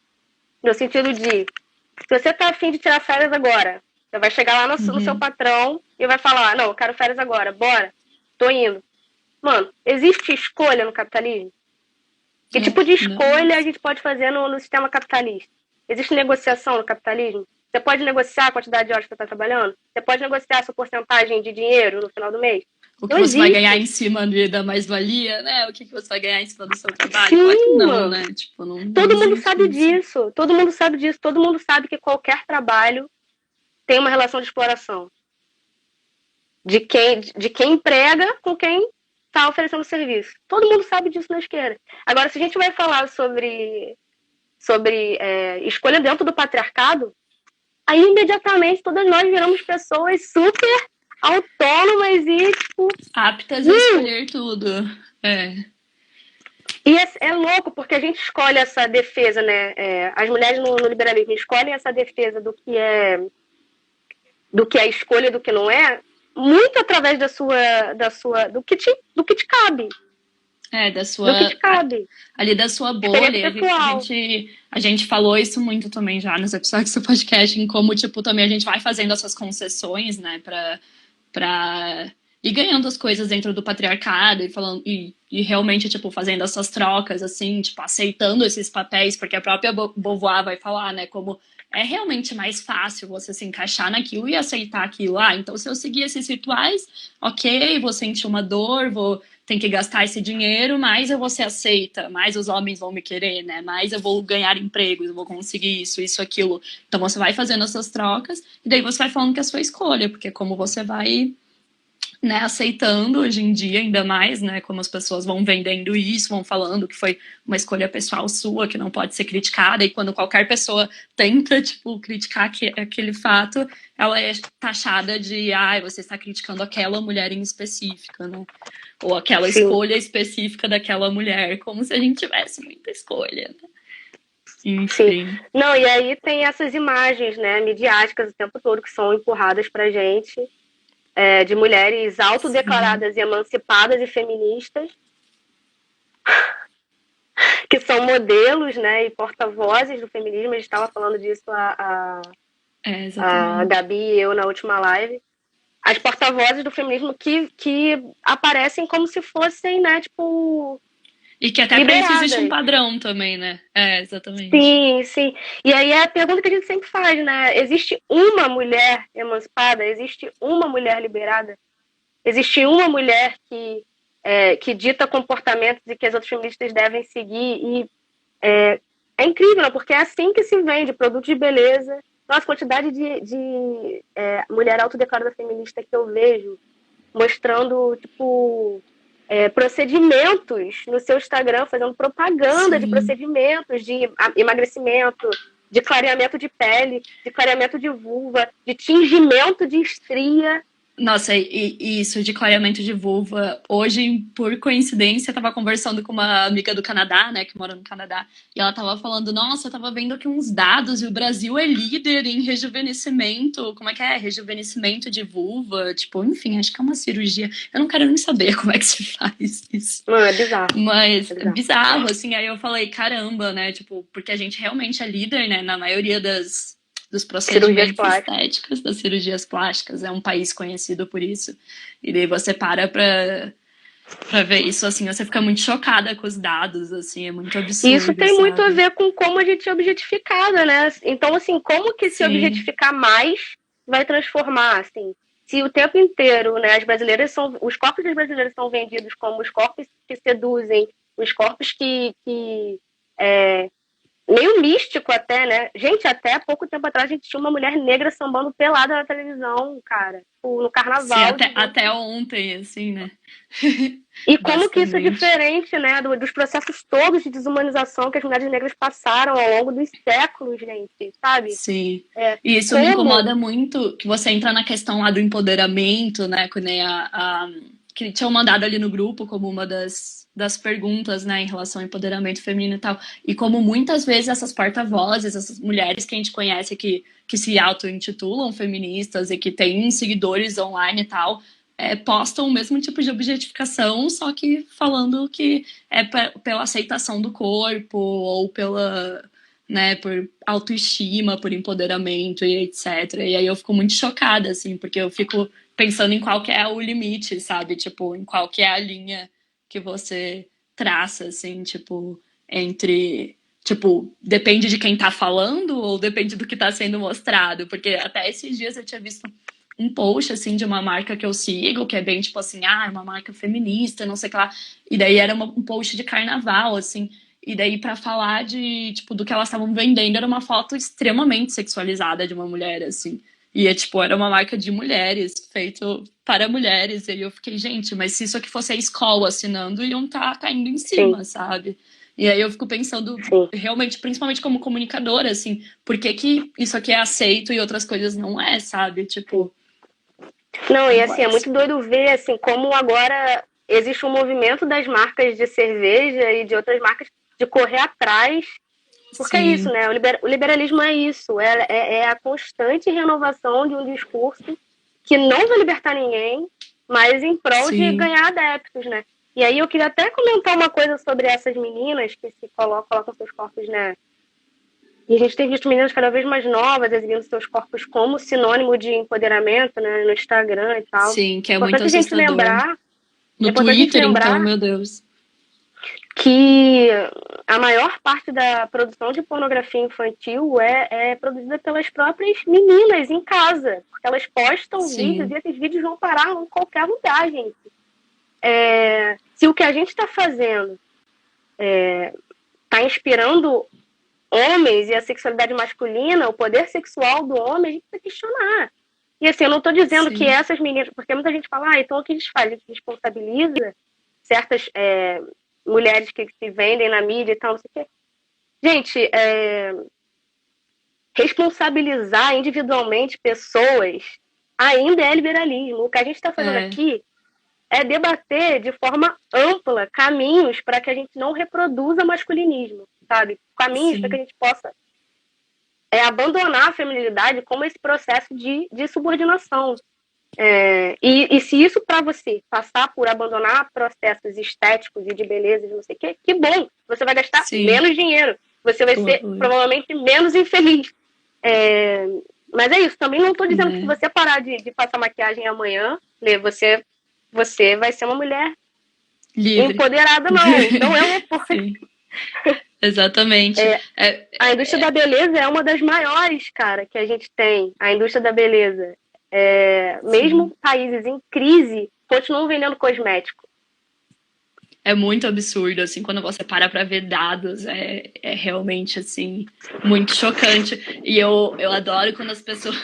No sentido de, se você tá afim de tirar férias agora, você vai chegar lá no seu patrão e vai falar, não, eu quero férias agora, bora, tô indo. Mano, existe escolha no capitalismo? Que tipo de escolha a gente pode fazer no sistema capitalista? Existe negociação no capitalismo? Você pode negociar a quantidade de horas que você está trabalhando? Você pode negociar a sua porcentagem de dinheiro no final do mês? O que você vai ganhar em cima da mais-valia, né? O que você vai ganhar em cima do seu trabalho? Sim, claro que não, né? Tipo, todo mundo sabe disso. Todo mundo sabe disso. Todo mundo sabe que qualquer trabalho tem uma relação de exploração. De quem emprega com quem está oferecendo serviço. Todo mundo sabe disso na esquerda. Agora, se a gente vai falar sobre escolha dentro do patriarcado, aí imediatamente todas nós viramos pessoas super autônomas e, tipo... aptas a escolher tudo. E é louco, porque a gente escolhe essa defesa, né? As mulheres no liberalismo escolhem essa defesa do que é escolha e do que não é, muito através do que te cabe. Do que te cabe. Ali da sua bolha. A gente falou isso muito também já nos episódios do podcast, em como, tipo, também a gente vai fazendo essas concessões, né, pra ir ganhando as coisas dentro do patriarcado e realmente, tipo, fazendo essas trocas, assim, tipo, aceitando esses papéis, porque a própria Beauvoir vai falar, né, como é realmente mais fácil você se encaixar naquilo e aceitar aquilo. Então, se eu seguir esses rituais, ok, vou sentir uma dor, tem que gastar esse dinheiro, mais eu vou ser aceita, mais os homens vão me querer, né? Mais eu vou ganhar empregos, eu vou conseguir isso, aquilo. Então você vai fazendo essas trocas e daí você vai falando que é a sua escolha, porque como você vai, né, aceitando hoje em dia ainda mais, né, como as pessoas vão vendendo isso, vão falando que foi uma escolha pessoal sua, que não pode ser criticada, e quando qualquer pessoa tenta, tipo, criticar aquele fato, ela é taxada de, você está criticando aquela mulher em específica, né, ou aquela escolha específica daquela mulher, como se a gente tivesse muita escolha, né? Enfim. Sim. Não, e aí tem essas imagens, né, midiáticas o tempo todo que são empurradas pra gente, de mulheres autodeclaradas e emancipadas e feministas, que são modelos, né, e porta-vozes do feminismo. A gente estava falando disso a Gabi e eu na última live. As porta-vozes do feminismo que aparecem como se fossem, né, tipo... E que até para isso existe um padrão também, né? Exatamente. Sim, sim. E aí é a pergunta que a gente sempre faz, né? Existe uma mulher emancipada? Existe uma mulher liberada? Existe uma mulher que dita comportamentos e que as outras feministas devem seguir? E é incrível, né? Porque é assim que se vende produto de beleza. Nossa, quantidade de mulher autodeclarada feminista que eu vejo mostrando, tipo... procedimentos no seu Instagram, fazendo propaganda de procedimentos de emagrecimento, de clareamento de pele, de clareamento de vulva, de tingimento de estria. Nossa, e isso de clareamento de vulva, hoje, por coincidência, eu tava conversando com uma amiga do Canadá, né, que mora no Canadá, e ela tava falando, nossa, eu tava vendo aqui uns dados e o Brasil é líder em rejuvenescimento, como é que é? Rejuvenescimento de vulva, tipo, enfim, acho que é uma cirurgia. Eu não quero nem saber como é que se faz isso. Não, é bizarro. Mas É é bizarro. bizarro, assim, aí eu falei, caramba, né, tipo, porque a gente realmente é líder, né, na maioria dos Cirurgias procedimentos plásticas. estéticos, das cirurgias plásticas, é um país conhecido por isso. E daí você para pra ver isso, assim, você fica muito chocada com os dados, assim, é muito E isso absurdo, tem muito a sabe? ver com como a gente é objetificada, né? Então, assim, como que se Sim, objetificar mais vai transformar, assim? Se o tempo inteiro, né, os corpos das brasileiras são vendidos como os corpos que seduzem, os corpos que meio místico até, né? Gente, até pouco tempo atrás a gente tinha uma mulher negra sambando pelada na televisão, cara. Tipo, no sim, carnaval, dizendo. até ontem, assim, né? E como que isso é Basicamente. diferente, né, dos processos todos de desumanização que as mulheres negras passaram ao longo dos séculos, gente, sabe? Sim. É, E isso me como? incomoda muito, que você entra na questão lá do empoderamento, né? Que nem que tinham mandado ali no grupo como uma das perguntas, né, em relação ao empoderamento feminino e tal. E como muitas vezes essas porta-vozes, essas mulheres que a gente conhece que se auto-intitulam feministas e que têm seguidores online e tal, postam o mesmo tipo de objetificação, só que falando que é pela aceitação do corpo ou pela, né, por autoestima, por empoderamento e etc. E aí eu fico muito chocada, assim, porque eu fico pensando em qual que é o limite, sabe? Tipo, em qual que é a linha que você traça, assim, tipo, entre... Tipo, depende de quem tá falando ou depende do que tá sendo mostrado? Porque até esses dias eu tinha visto um post, assim, de uma marca que eu sigo, que é bem, tipo assim, é uma marca feminista, não sei o que lá. E daí era um post de carnaval, assim. E daí, pra falar de, tipo, do que elas estavam vendendo, era uma foto extremamente sexualizada de uma mulher, assim. E, tipo, era uma marca de mulheres, feito para mulheres. E aí eu fiquei, gente, mas se isso aqui fosse a escola assinando, iam estar caindo em Sim, cima, sabe? E aí eu fico pensando, sim. realmente, principalmente como comunicadora, assim, por que que isso aqui é aceito e outras coisas não é, sabe? Sim. Tipo, Não, é e um assim, é muito absurdo. doido ver assim, como agora existe um movimento das marcas de cerveja e de outras marcas de correr atrás. Porque é isso, Sim, né? O liberalismo é isso, é a constante renovação de um discurso que não vai libertar ninguém, mas em prol de sim, ganhar adeptos, né? E aí eu queria até comentar uma coisa sobre essas meninas que se colocam seus corpos, né? E a gente tem visto meninas cada vez mais novas exibindo seus corpos como sinônimo de empoderamento, né? No Instagram e tal. sim, que é muito Importante a gente assustador. lembrar, é No importante a gente Twitter, então, lembrar meu Deus. que a maior parte da produção de pornografia infantil é produzida pelas próprias meninas em casa, porque elas postam vídeos e Sim, esses vídeos vão parar em qualquer lugar, gente. Se o que a gente está fazendo está inspirando homens e a sexualidade masculina, o poder sexual do homem, a gente precisa questionar. E assim, eu não estou dizendo que sim, essas meninas, porque muita gente fala, então o que a gente faz? A gente responsabiliza certas mulheres que se vendem na mídia e tal, não sei o quê. Gente, responsabilizar individualmente pessoas ainda é liberalismo. O que a gente está fazendo é, aqui é debater de forma ampla caminhos para que a gente não reproduza masculinismo, sabe? Caminhos para que a sim, gente possa abandonar a feminilidade como esse processo de subordinação. E se isso para você passar por abandonar processos estéticos e de beleza, de não sei o quê, que bom, você vai gastar sim, menos dinheiro, você vai ser oi, provavelmente menos infeliz. É, mas é isso, também não estou dizendo que se né? você parar de passar maquiagem amanhã, você vai ser uma mulher Livre. empoderada, não. Não é uma força. Sim, exatamente. A indústria da beleza é uma das maiores, cara, que a gente tem. A indústria da beleza. Sim. Mesmo países em crise continuam vendendo cosmético. É muito absurdo, assim, quando você para pra ver dados, é realmente, assim, muito chocante. E eu adoro quando as pessoas.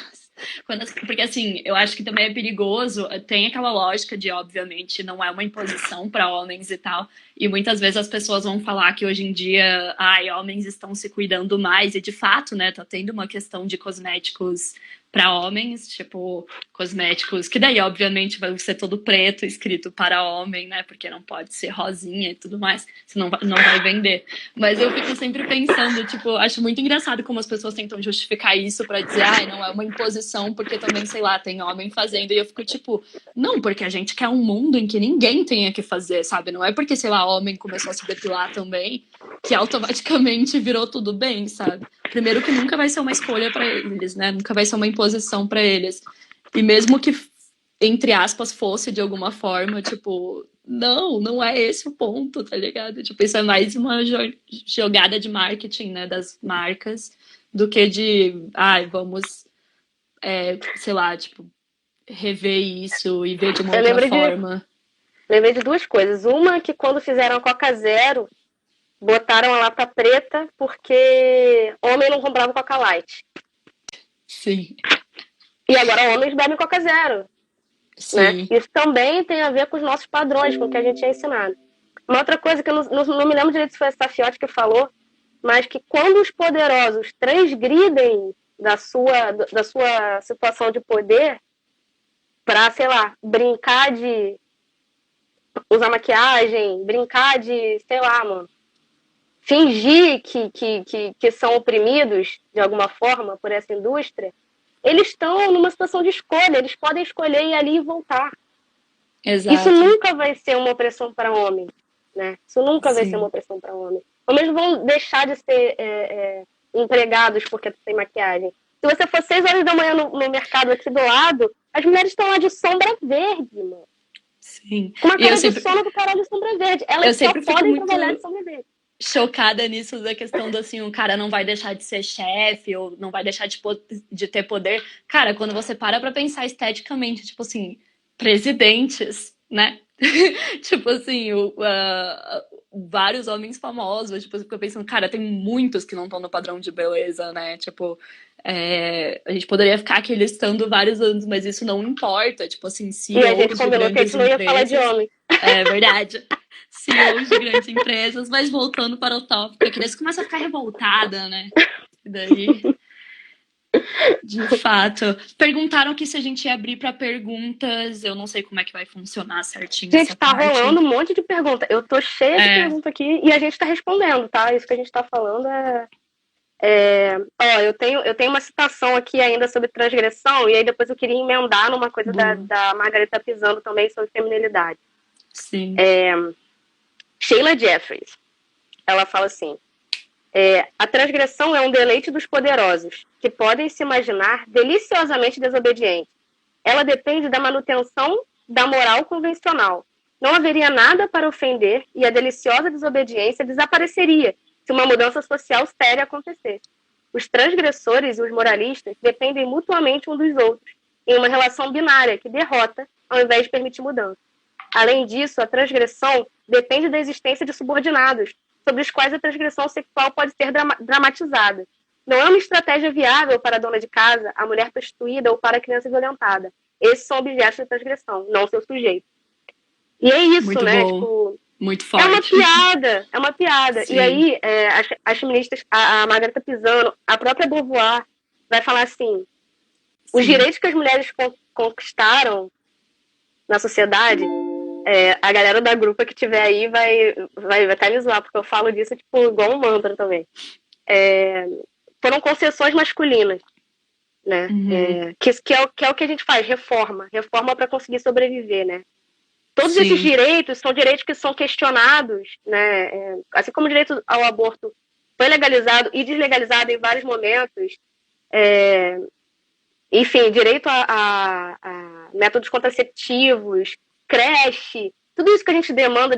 Porque, assim, eu acho que também é perigoso, tem aquela lógica de, obviamente, não é uma imposição para homens e tal. E muitas vezes as pessoas vão falar que hoje em dia, ai, homens estão se cuidando mais, e de fato, né, tá tendo uma questão de cosméticos para homens, tipo, cosméticos, que daí, obviamente, vai ser todo preto, escrito para homem, né, porque não pode ser rosinha e tudo mais, senão não vai vender. Mas eu fico sempre pensando, tipo, acho muito engraçado como as pessoas tentam justificar isso para dizer, ai, não é uma imposição, porque também, sei lá, tem homem fazendo, e eu fico tipo, não, porque a gente quer um mundo em que ninguém tenha que fazer, sabe? Não é porque, sei lá, homem começou a se depilar também que automaticamente virou tudo bem, sabe? Primeiro que nunca vai ser uma escolha para eles, né? Nunca vai ser uma imposição para eles. E mesmo que, entre aspas, fosse de alguma forma, tipo, não é esse o ponto, tá ligado? Tipo, isso é mais uma jogada de marketing, né, das marcas, do que de, ai, vamos, sei lá, tipo, rever isso e ver de uma outra forma. Lembrei de duas coisas. Uma, que quando fizeram a Coca Zero, botaram a lata preta porque homem não comprava Coca Light. Sim. E agora homens bebem Coca Zero. Né? Isso também tem a ver com os nossos padrões, com o que a gente é ensinado. Uma outra coisa que eu não me lembro direito se foi a Safiotti que falou, mas que quando os poderosos transgridem da sua situação de poder para, sei lá, brincar de usar maquiagem, brincar de, sei lá, mano, fingir que são oprimidos de alguma forma por essa indústria, eles estão numa situação de escolha, eles podem escolher ir ali e voltar. Exato. Isso nunca vai ser uma opressão para homem, né? Isso nunca vai ser uma opressão para homem. Homens não vão deixar de ser empregados porque tu tem maquiagem. Se você for 6 horas da manhã no mercado aqui do lado, as mulheres estão lá de sombra verde, mano. Sim. Com uma cara de sono do caralho de sombra verde. Elas só podem trabalhar de sombra verde. Chocada nisso da questão do assim, o cara não vai deixar de ser chefe ou não vai deixar de ter poder. Cara, quando você para pra pensar esteticamente, tipo assim, presidentes, né? Tipo assim, vários homens famosos, tipo, eu fico pensando, cara, tem muitos que não estão no padrão de beleza, né? Tipo, a gente poderia ficar aqui listando vários anos, mas isso não importa. Tipo assim, CEOs e a gente combinou que a gente não ia falar de homem. É verdade. CEOs de grandes empresas, mas voltando para o tópico, a criança começa a ficar revoltada, né? E daí, de fato. Perguntaram aqui se a gente ia abrir para perguntas. Eu não sei como é que vai funcionar certinho. Gente, tá rolando um monte de pergunta. Eu tô cheia de pergunta aqui e a gente tá respondendo, tá? Isso que a gente tá falando eu tenho uma citação aqui ainda sobre transgressão, e aí depois eu queria emendar numa coisa da Margareta Pisano também sobre feminilidade. Sim. Sheila Jeffries, ela fala assim: a transgressão é um deleite dos poderosos, que podem se imaginar deliciosamente desobedientes. Ela depende da manutenção da moral convencional. Não haveria nada para ofender e a deliciosa desobediência desapareceria se uma mudança social séria acontecesse. Os transgressores e os moralistas dependem mutuamente um dos outros, em uma relação binária que derrota ao invés de permitir mudança. Além disso, a transgressão depende da existência de subordinados, sobre os quais a transgressão sexual pode ser dramatizada. Não é uma estratégia viável para a dona de casa, a mulher prostituída ou para a criança violentada. Esses são objetos de transgressão, não seu sujeito. E é isso, muito né? Bom. Tipo, muito forte. É uma piada. Sim. E aí, as feministas, a Margareta Pisano, a própria Beauvoir, vai falar assim: os direitos que as mulheres conquistaram na sociedade, a galera da grupa que tiver aí vai até me zoar, porque eu falo disso tipo, igual um mantra também. Foram concessões masculinas, né? Uhum. Que é o que a gente faz, reforma para conseguir sobreviver, né? Todos esses direitos são direitos que são questionados, né? Assim como o direito ao aborto foi legalizado e deslegalizado em vários momentos, enfim, direito a métodos contraceptivos, creche, tudo isso que a gente demanda.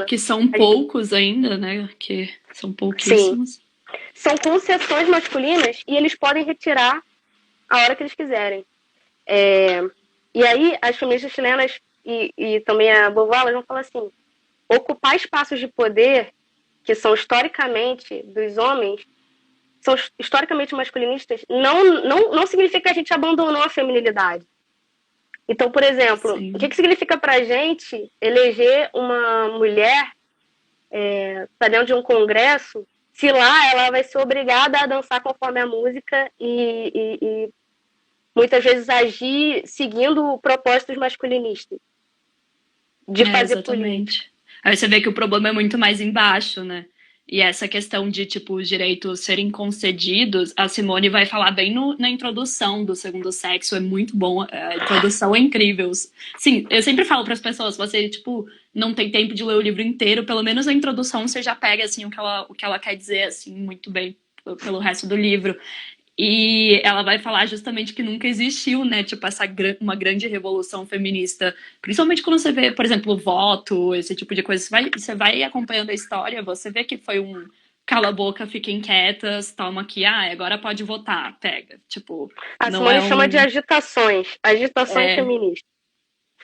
Que são poucos ainda, né? Que são pouquíssimos. Sim. São concessões masculinas e eles podem retirar a hora que eles quiserem. E aí, as feministas chilenas e também a Beauvoir, elas vão falar assim: ocupar espaços de poder que são historicamente dos homens, são historicamente masculinistas, não significa que a gente abandonou a feminilidade. Então, por exemplo, o que significa pra gente eleger uma mulher tá dentro de um congresso, se lá ela vai ser obrigada a dançar conforme a música e muitas vezes agir seguindo propósitos masculinistas de fazer política. Exatamente. Aí você vê que o problema é muito mais embaixo, né? E essa questão de, tipo, os direitos serem concedidos, a Simone vai falar bem na introdução do Segundo Sexo, é muito bom, a introdução é incrível. Sim, eu sempre falo para as pessoas, você, tipo, não tem tempo de ler o livro inteiro, pelo menos a introdução você já pega, assim, o que ela quer dizer, assim, muito bem pelo resto do livro. E ela vai falar justamente que nunca existiu, né, tipo, uma grande revolução feminista. Principalmente quando você vê, por exemplo, o voto, esse tipo de coisa. Você vai acompanhando a história, você vê que foi um cala a boca, fiquem quietas, toma aqui, agora pode votar, pega. Tipo, A não Simone é chama de agitações é, feministas.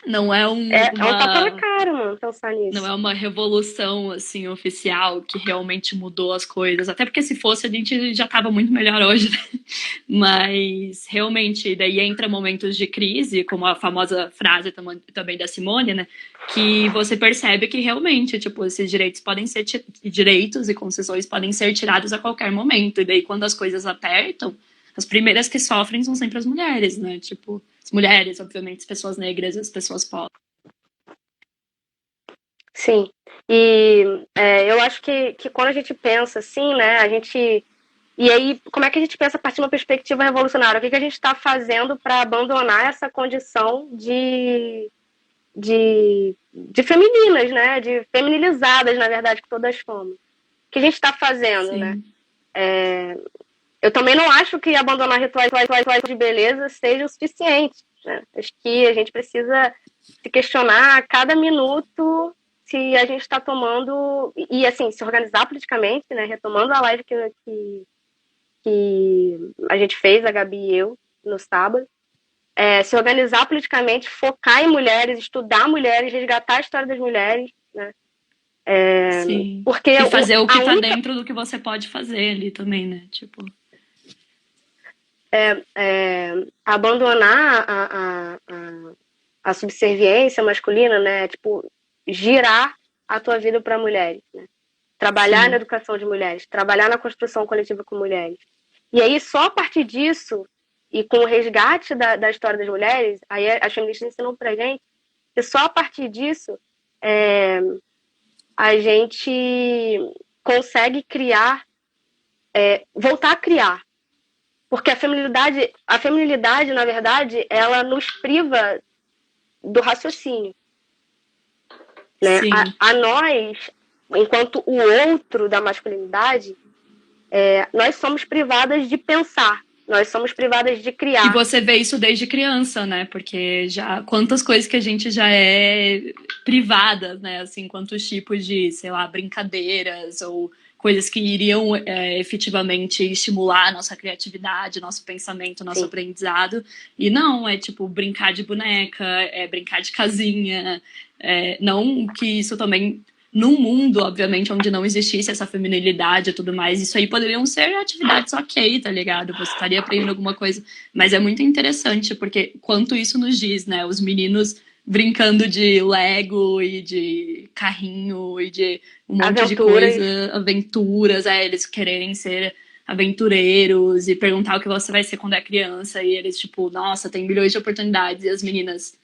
não é É um tapa na cara, mano, pensar não nisso. é uma revolução, assim, oficial que realmente mudou as coisas. Até porque se fosse, a gente já estava muito melhor hoje, né? Mas, realmente, daí entra momentos de crise, como a famosa frase também da Simone, né? Que você percebe que realmente, tipo, esses direitos podem ser... Direitos e concessões podem ser tirados a qualquer momento. E daí, quando as coisas apertam, as primeiras que sofrem são sempre as mulheres, né? Tipo, as mulheres, obviamente, as pessoas negras, as pessoas pobres. Sim. E eu acho que quando a gente pensa assim, né, a gente. E aí, como é que a gente pensa a partir de uma perspectiva revolucionária? O que a gente está fazendo para abandonar essa condição de femininas, né? De feminilizadas, na verdade, que todas fomos. O que a gente está fazendo, né? Sim. Eu também não acho que abandonar rituais de beleza seja o suficiente. Né? Acho que a gente precisa se questionar a cada minuto se a gente está tomando e assim se organizar politicamente, né? Retomando a live que a gente fez, a Gabi e eu, no sábado, se organizar politicamente, focar em mulheres, estudar mulheres, resgatar a história das mulheres, né? Sim. Porque E fazer o que a tá única dentro do que você pode fazer ali também, né? Tipo. abandonar a subserviência masculina, né? Tipo, girar a tua vida para mulheres, né? Trabalhar na Sim. educação de mulheres, trabalhar na construção coletiva com mulheres. E aí, só a partir disso, e com o resgate da história das mulheres, aí as feministas ensinam pra gente que só a partir disso a gente consegue criar, voltar a criar. Porque a feminilidade, na verdade, ela nos priva do raciocínio. Né? Sim. A nós, enquanto o outro da masculinidade, nós somos privadas de pensar, nós somos privadas de E criar. você vê isso desde criança, né? Porque já quantas coisas que a gente já é privada, né? Assim, quantos tipos de, sei lá, brincadeiras ou coisas que iriam efetivamente estimular a nossa criatividade, nosso pensamento, nosso Sim. aprendizado. E não, é tipo brincar de boneca, é brincar de casinha. Não que isso também num mundo, obviamente, onde não existisse essa feminilidade e tudo mais, isso aí poderiam ser atividades ok, tá ligado? Você estaria aprendendo alguma coisa. Mas é muito interessante, porque quanto isso nos diz, né? Os meninos brincando de Lego e de carrinho e de um monte de coisa, aventuras, eles quererem ser aventureiros e perguntar o que você vai ser quando é criança, e eles, tipo, nossa, tem milhões de oportunidades, e as meninas,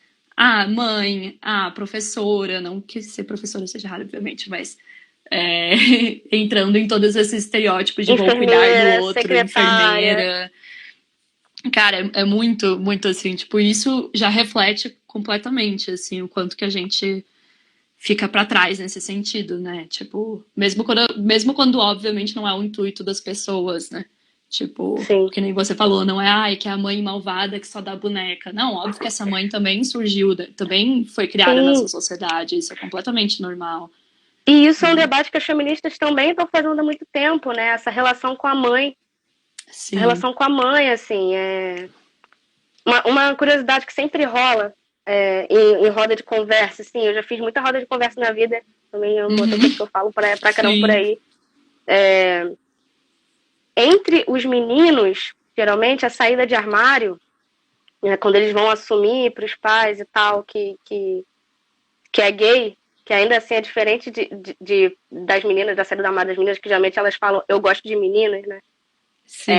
mãe, professora, não que ser professora seja raro, obviamente, mas entrando em todos esses estereótipos de vou cuidar do outro, secretária. enfermeira. Cara, é muito, muito assim, tipo, isso já reflete completamente, assim, o quanto que a gente fica para trás nesse sentido, né? Tipo, mesmo quando obviamente não é o intuito das pessoas, né? Tipo, Sim. que nem você falou, não é, que é a mãe malvada que só dá boneca. Não, óbvio que essa mãe também surgiu, também foi criada Sim. nessa sociedade, isso é completamente normal. E isso é um debate que as feministas também estão fazendo há muito tempo, né? Essa relação com a mãe. Sim. A relação com a mãe, assim, uma curiosidade que sempre rola em roda de conversa, assim, eu já fiz muita roda de conversa na vida, também é uma outra coisa que eu falo pra caramba por aí. Entre os meninos, geralmente, a saída de armário, né, quando eles vão assumir para os pais e tal, que é gay, que ainda assim é diferente das meninas, da série da Armário das Meninas, que geralmente elas falam, eu gosto de meninas, né? Sim.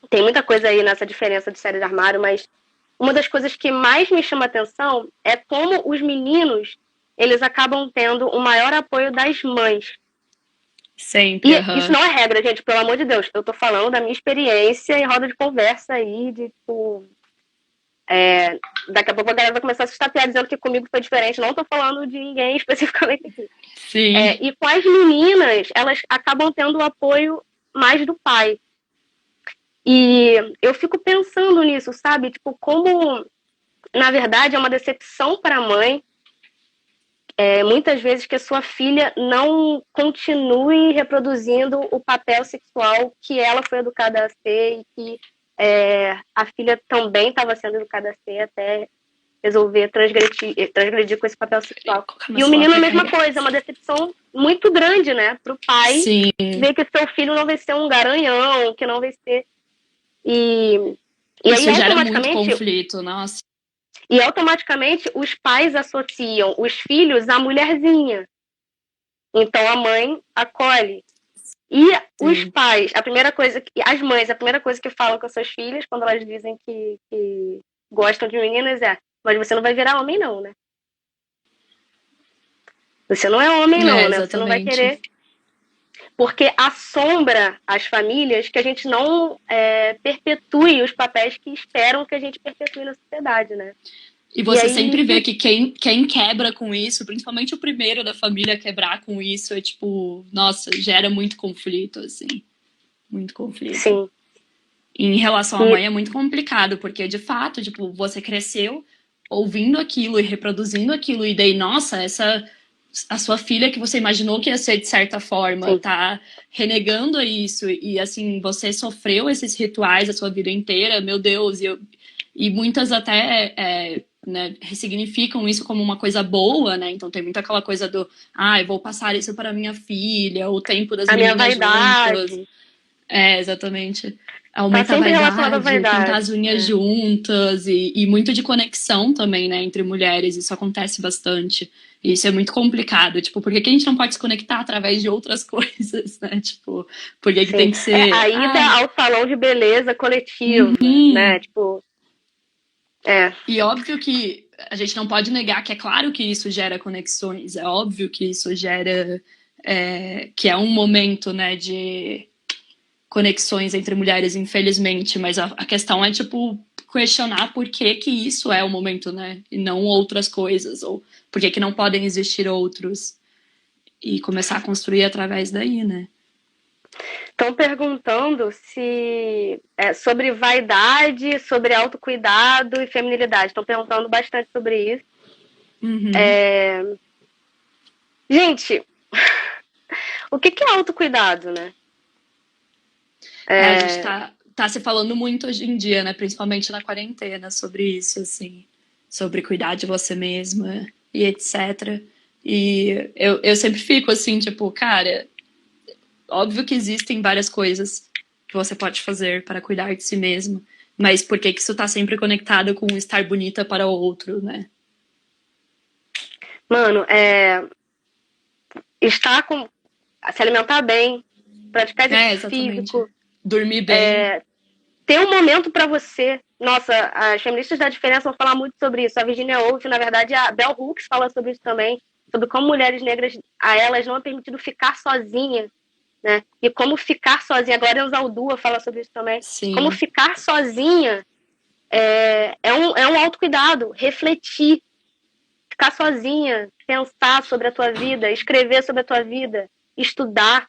Tem muita coisa aí nessa diferença de série de armário, mas uma das coisas que mais me chama atenção é como os meninos, eles acabam tendo o maior apoio das mães. Sempre, E isso não é regra, gente, pelo amor de Deus. Eu tô falando da minha experiência em roda de conversa aí, de tipo... daqui a pouco a galera vai começar a se estapear dizendo que comigo foi diferente. Não tô falando de ninguém especificamente aqui. Sim. E com as meninas, elas acabam tendo o apoio mais do pai. E eu fico pensando nisso, sabe? Tipo, como, na verdade, é uma decepção para a mãe, muitas vezes, que a sua filha não continue reproduzindo o papel sexual que ela foi educada a ser e que a filha também estava sendo educada a ser até resolver transgredir com esse papel sexual. E o menino, a mesma coisa, é uma decepção muito grande, né? Para o pai. Sim. Ver que seu filho não vai ser um garanhão, que não vai ser... E isso aí, gera muito conflito, nossa. E automaticamente os pais associam os filhos à mulherzinha. Então a mãe acolhe. E os pais, as mães, a primeira coisa que falam com suas filhas quando elas dizem que gostam de meninas mas você não vai virar homem não, né? Você não é homem não, né? Exatamente. Você não vai querer... Porque assombra as famílias que a gente não perpetue os papéis que esperam que a gente perpetue na sociedade, né? E você sempre vê que quem quebra com isso, principalmente o primeiro da família quebrar com isso, é tipo, nossa, gera muito conflito, assim. Muito conflito. Sim. E em relação à mãe é muito complicado, porque de fato, tipo, você cresceu ouvindo aquilo e reproduzindo aquilo, e daí, nossa, a sua filha que você imaginou que ia ser de certa forma, Sim. tá renegando isso, e assim, você sofreu esses rituais a sua vida inteira, meu Deus, e muitas até né, ressignificam isso como uma coisa boa, né? Então tem muito aquela coisa do, eu vou passar isso para minha filha, o tempo das meninas juntas. Exatamente. Aumenta a vaidade, pintar as unhas juntas e muito de conexão também, né, entre mulheres. Isso acontece bastante. E isso é muito complicado. Tipo, por que a gente não pode se conectar através de outras coisas, né? Tipo, por que tem que ser... a ida ao salão de beleza coletivo, né? Tipo... E óbvio que a gente não pode negar que é claro que isso gera conexões. É óbvio que isso gera... que é um momento, né, de conexões entre mulheres, infelizmente, mas a questão é, tipo, questionar por que isso é o momento, né, e não outras coisas, ou por que não podem existir outros, e começar a construir através daí, né. Estão perguntando se sobre vaidade, sobre autocuidado e feminilidade. Estão perguntando bastante sobre isso. Gente, o que é autocuidado, né? A gente tá se falando muito hoje em dia, né? Principalmente na quarentena, sobre isso, assim. Sobre cuidar de você mesma e etc. E eu sempre fico assim, tipo, cara, óbvio que existem várias coisas que você pode fazer para cuidar de si mesmo, mas por que isso tá sempre conectado com estar bonita para o outro, né? Mano, se alimentar bem, praticar exercício físico, dormir bem, ter um momento para você. Nossa, as feministas da diferença vão falar muito sobre isso. A Virginia Woolf, na verdade, a Bell Hooks fala sobre isso também, sobre como mulheres negras, a elas não é permitido ficar sozinha, né? E como ficar sozinha. A Glória Anzaldúa fala sobre isso também. Sim. Como ficar sozinha é um autocuidado, refletir, ficar sozinha, pensar sobre a tua vida, escrever sobre a tua vida, estudar.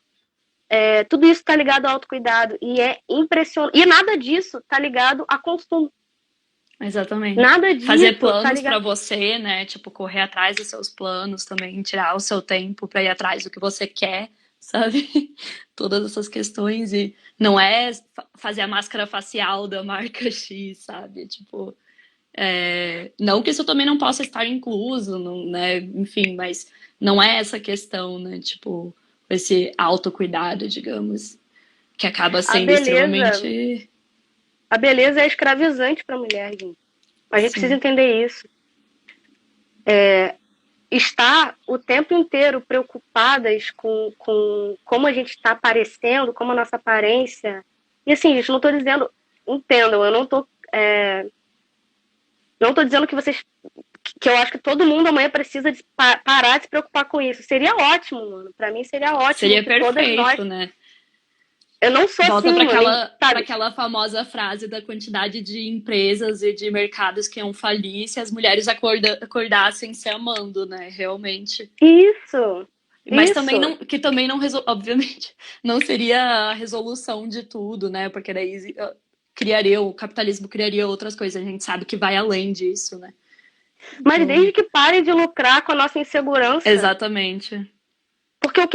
Tudo isso está ligado ao autocuidado. E é impressionante. E nada disso está ligado a consumo. Exatamente. Nada disso. Fazer planos para você, né? Tipo, correr atrás dos seus planos também, tirar o seu tempo para ir atrás do que você quer, sabe? Todas essas questões. E não é fazer a máscara facial da marca X, sabe? Tipo, não que isso também não possa estar incluso, não, né? Enfim, mas não é essa questão, né? Tipo, esse autocuidado, digamos, que acaba sendo extremamente... A beleza é escravizante para a mulher, gente. A gente precisa entender isso. estar o tempo inteiro preocupadas com como a gente está aparecendo, como a nossa aparência. E assim, gente, não estou dizendo, entendam, eu não estou dizendo que vocês, que eu acho que todo mundo amanhã precisa parar de se preocupar com isso. Seria ótimo, mano. Para mim seria ótimo. Seria que todas perfeito, nós... né? Eu não sou Volta assim, para aquela famosa frase da quantidade de empresas e de mercados que iam falir se as mulheres acordassem se amando, né? Realmente. Isso. Mas também não, que também não obviamente, não seria a resolução de tudo, né? Porque daí o capitalismo criaria outras coisas. A gente sabe que vai além disso, né? Mas então... desde que pare de lucrar com a nossa insegurança. Exatamente. Porque o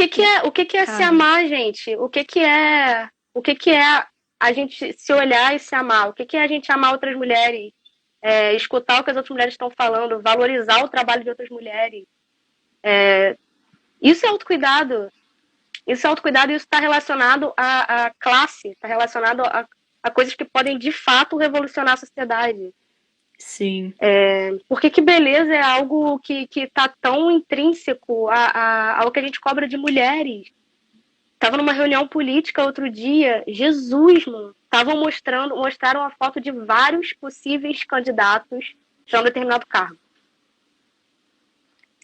que é se amar, gente? O que é a gente se olhar e se amar? O que é a gente amar outras mulheres? Escutar o que as outras mulheres estão falando, valorizar o trabalho de outras mulheres. Isso é autocuidado. Isso é autocuidado e isso está relacionado à classe, está relacionado a coisas que podem, de fato, revolucionar a sociedade. Sim. Porque que beleza é algo que está tão intrínseco ao que a gente cobra de mulheres. Estava numa reunião política outro dia, Jesus, mano. Mostraram a foto de vários possíveis candidatos para um determinado cargo.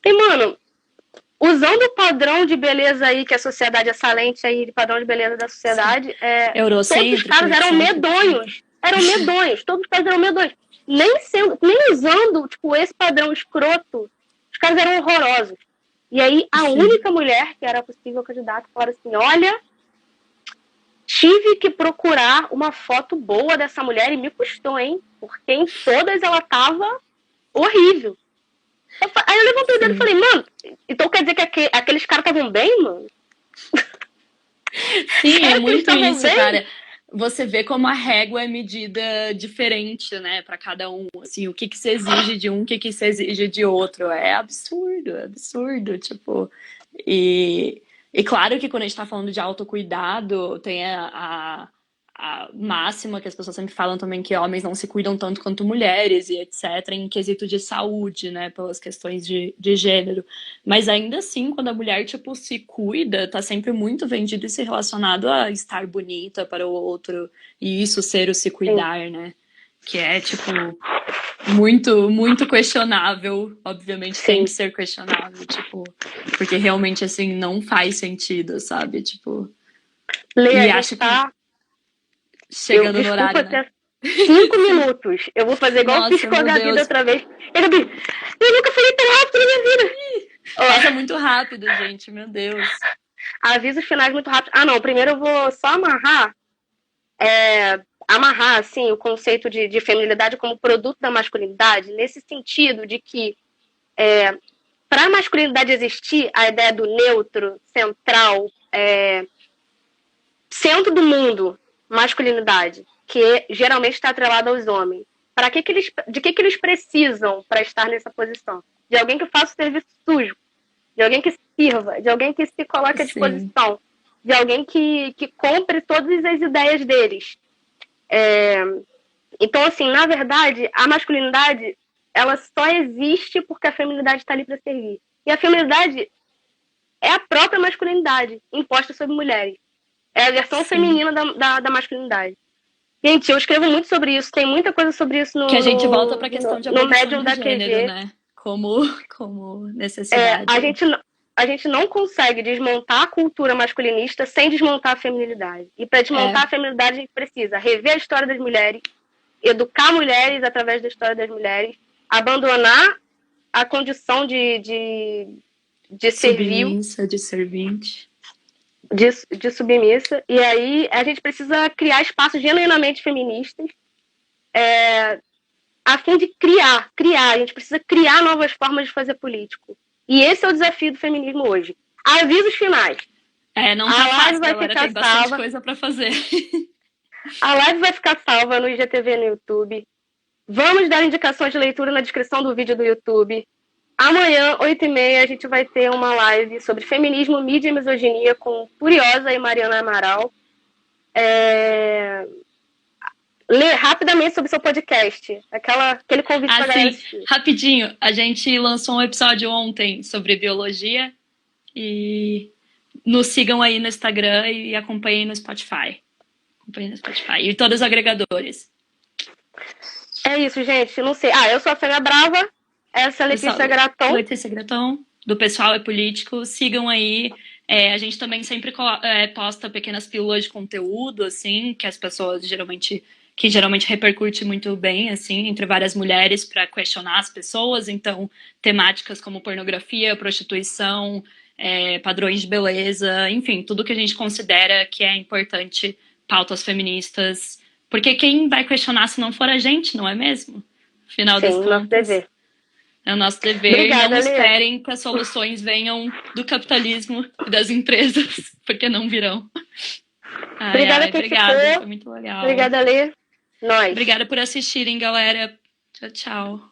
E, mano, usando o padrão de beleza aí, que a sociedade é salente aí, de padrão de beleza da sociedade, todos os caras eram medonhos. Todos os caras eram medonhos. Nem usando, tipo, esse padrão escroto, os caras eram horrorosos. E aí, a única mulher que era possível candidata falou assim, olha, tive que procurar uma foto boa dessa mulher e me custou, hein? Porque em todas ela tava horrível. Aí eu levantei o dedo e falei, mano, então quer dizer que aqueles caras estavam bem, mano? Sim, é muito isso, bem? Cara. Você vê como a régua é medida diferente, né, para cada um. Assim, o que se exige de um, o que se exige de outro. É absurdo, tipo. E claro que quando a gente tá falando de autocuidado, tem a máxima que as pessoas sempre falam também, que homens não se cuidam tanto quanto mulheres e etc, em quesito de saúde, né, pelas questões de gênero. Mas ainda assim, quando a mulher, tipo, se cuida, tá sempre muito vendido e se relacionado a estar bonita para o outro, e isso ser o se cuidar, né, que é, tipo, muito, muito questionável, obviamente tem que ser questionável, tipo, porque realmente, assim, não faz sentido, sabe, tipo... Lê, e acho que... Chegando no horário, né? 5 minutos. Eu vou fazer igual eu fiz com a Gabi da outra vez. Eu nunca falei tão rápido na minha vida. Passa muito rápido, gente. Meu Deus. Avisos finais muito rápido. Ah, não. Primeiro eu vou só amarrar assim, o conceito de feminilidade como produto da masculinidade, nesse sentido de que para a masculinidade existir, a ideia do neutro, central, centro do mundo, masculinidade, que geralmente está atrelada aos homens. De que eles precisam para estar nessa posição? De alguém que faça o serviço sujo, de alguém que sirva, de alguém que se coloque à disposição, de alguém que compre todas as ideias deles. Então, assim, na verdade, a masculinidade ela só existe porque a feminilidade está ali para servir. E a feminilidade é a própria masculinidade imposta sobre mulheres. É a versão feminina da masculinidade. Gente, eu escrevo muito sobre isso, tem muita coisa sobre isso no que a gente volta para a questão de Medium da gênero, TV. Né? Como necessidade. A gente não consegue desmontar a cultura masculinista sem desmontar a feminilidade. E para desmontar a feminilidade, a gente precisa rever a história das mulheres, educar mulheres através da história das mulheres, abandonar a condição de servil, submissa, de servinte. De submissa, e aí a gente precisa criar espaços genuinamente feministas a fim de criar, a gente precisa criar novas formas de fazer político. E esse é o desafio do feminismo hoje. Avisos finais. Não tá fácil, vai ficar tem bastante salva. Coisa para fazer. A live vai ficar salva no IGTV no YouTube. Vamos dar indicações de leitura na descrição do vídeo do YouTube. Amanhã, 8h30, a gente vai ter uma live sobre feminismo, mídia e misoginia com Furiosa e Mariana Amaral. ler rapidamente sobre o seu podcast. Aquele convite pra galera assistir. Rapidinho, a gente lançou um episódio ontem sobre biologia e nos sigam aí no Instagram e acompanhem no Spotify. E todos os agregadores. É isso, gente. Não sei. Eu sou a Fêmea Brava. Essa é a Letícia Graton. Letícia Graton, do Pessoal é Político. Sigam aí. A gente também sempre posta pequenas pílulas de conteúdo, assim, que as pessoas geralmente repercute muito bem, assim, entre várias mulheres para questionar as pessoas. Então, temáticas como pornografia, prostituição, padrões de beleza, enfim, tudo que a gente considera que é importante, pautas feministas. Porque quem vai questionar se não for a gente, não é mesmo? Afinal das contas. Nosso dever. É o nosso dever. Obrigada, não esperem que as soluções venham do capitalismo e das empresas, porque não virão. Obrigada, obrigada, foi muito legal. Obrigada, Lê. Nós. Obrigada por assistirem, galera. Tchau, tchau.